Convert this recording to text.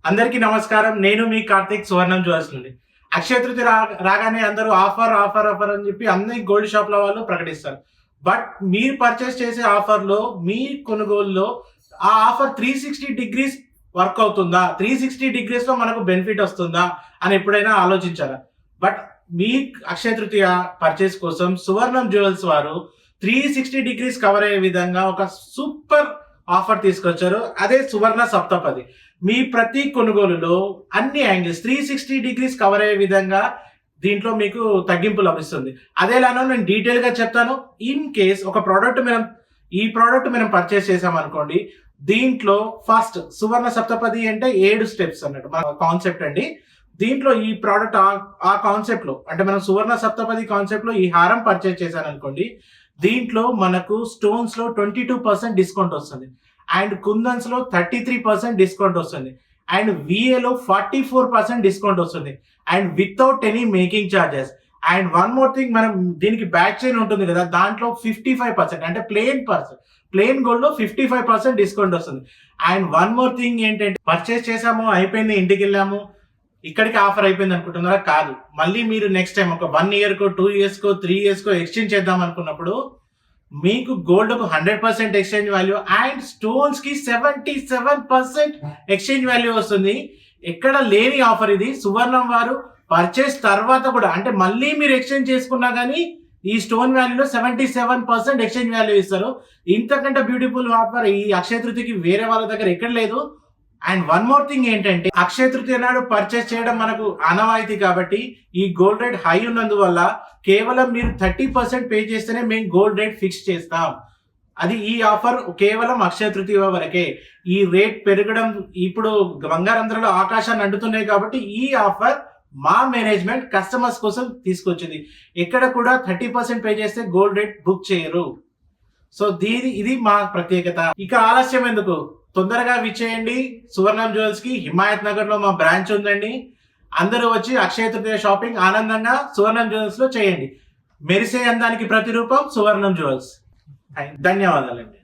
అందరికీ నమస్కారం. నేను మీ కార్తిక్, సువర్ణం జ్యువెల్స్ నుండి. అక్షయ తృతీయ రాగానే అందరూ ఆఫర్ ఆఫర్ ఆఫర్ అని చెప్పి అన్ని గోల్డ్ షాప్ల వాళ్ళు ప్రకటిస్తారు. బట్ మీరు పర్చేస్ చేసే ఆఫర్లో, మీ కొనుగోలులో ఆ ఆఫర్ 360 డిగ్రీస్ వర్క్ అవుతుందా, 360 డిగ్రీస్లో మనకు బెనిఫిట్ వస్తుందా అని ఎప్పుడైనా ఆలోచించారా? But me Akshaya Tritiya purchase కోసం సువర్ణం జ్యువెల్స్ వారు 360 డిగ్రీస్ కవర్ అయ్యే విధంగా ఒక సూపర్ ఆఫర్ తీసుకొచ్చారు. అదే సువర్ణ సప్తపది. మీ ప్రతి కొనుగోలులో అన్ని యాంగిల్స్ 360 డిగ్రీస్ కవర్ అయ్యే విధంగా దీంట్లో మీకు తగ్గింపు లభిస్తుంది. అదేలానో నేను డీటెయిల్గా చెప్తాను. ఇన్ కేస్ ఒక ఈ ప్రోడక్ట్ మనం పర్చేస్ చేసామనుకోండి, దీంట్లో ఫస్ట్ సువర్ణ సప్తపది అంటే 7 స్టెప్స్ అన్నట్టు మన కాన్సెప్ట్ అండి. దీంట్లో ఈ ప్రోడక్ట్ ఆ కాన్సెప్ట్ లో అంటే మనం సువర్ణ సప్తపది కాన్సెప్ట్ లో ఈ హారం పర్చేస్ చేశాను అనుకోండి, దీంట్లో మనకు స్టోన్స్ లో 22% డిస్కౌంట్ వస్తుంది, అండ్ కుందన్స్ లో 33% డిస్కౌంట్ వస్తుంది, అండ్ విఏలో 44% డిస్కౌంట్ వస్తుంది, and without any making charges. And one more thing, మనం దీనికి బ్యాక్ చైన్ ఉంటుంది కదా, దాంట్లో 55% అంటే ప్లెయిన్ గోల్డ్ లో 55% డిస్కౌంట్ వస్తుంది. అండ్ వన్ మోర్ థింగ్ ఏంటంటే, పర్చేస్ చేసాము, అయిపోయింది, ఇంటికి వెళ్ళాము, ఇక్కడికి ఆఫర్ అయిపోయింది అనుకుంటున్నారా? కాదు. మళ్ళీ మీరు నెక్స్ట్ టైం ఒక 1 ఇయర్కో 2 ఇయర్స్కో 3 ఇయర్స్కో ఎక్స్చేంజ్ చేద్దాం అనుకున్నప్పుడు మీకు గోల్డ్కు 100% ఎక్స్చేంజ్ వాల్యూ అండ్ స్టోన్స్కి 77% ఎక్స్చేంజ్ వాల్యూ వస్తుంది. ఎక్కడ లేని ఆఫర్ ఇది. సువర్ణం వారు పర్చేస్ తర్వాత కూడా, అంటే మళ్ళీ మీరు ఎక్స్చేంజ్ చేసుకున్నా కానీ ఈ స్టోన్ వాల్యూలో 77% ఎక్స్చేంజ్ వాల్యూ ఇస్తారు. ఇంతకంటే బ్యూటిఫుల్ ఆఫర్ ఈ అక్షయ తృతీయకి వేరే వాళ్ళ దగ్గర ఎక్కడ లేదు. అండ్ వన్ మోర్ థింగ్ ఏంటంటే, అక్షయ తృతీయ నాడు పర్చేస్ చేయడం మనకు ఆనవాయితీ కాబట్టి ఈ గోల్డ్ రేట్ హై ఉన్నందువల్ల కేవలం మీరు 30% పే చేస్తేనే మేము గోల్డ్ రేట్ ఫిక్స్ చేస్తాం. అది ఈ ఆఫర్ కేవలం అక్షయ తృతీయ వరకే. ఈ రేట్ పెరగడం, ఇప్పుడు బంగారం ధరలు ఆకాశాన్ని అంటుతున్నాయి కాబట్టి ఈ ఆఫర్ మా మేనేజ్మెంట్ కస్టమర్స్ కోసం తీసుకొచ్చింది. ఎక్కడ కూడా 30% పే చేస్తే గోల్డ్ రేట్ బుక్ చేయరు. సో ఇది మా ప్రత్యేకత. ఇక ఆలస్యం ఎందుకు, తొందరగా విచ్చేయండి సువర్ణం జ్యువెల్స్ కి. హిమాయత్ నగర్ లో మా బ్రాంచ్ ఉందండి. అందరూ వచ్చి అక్షయ తృతీయ షాపింగ్ ఆనందంగా సువర్ణం జ్యువెల్స్ లో చేయండి. మెరిసే అందానికి ప్రతిరూపం సువర్ణం జ్యువెల్స్. ధన్యవాదాలండి.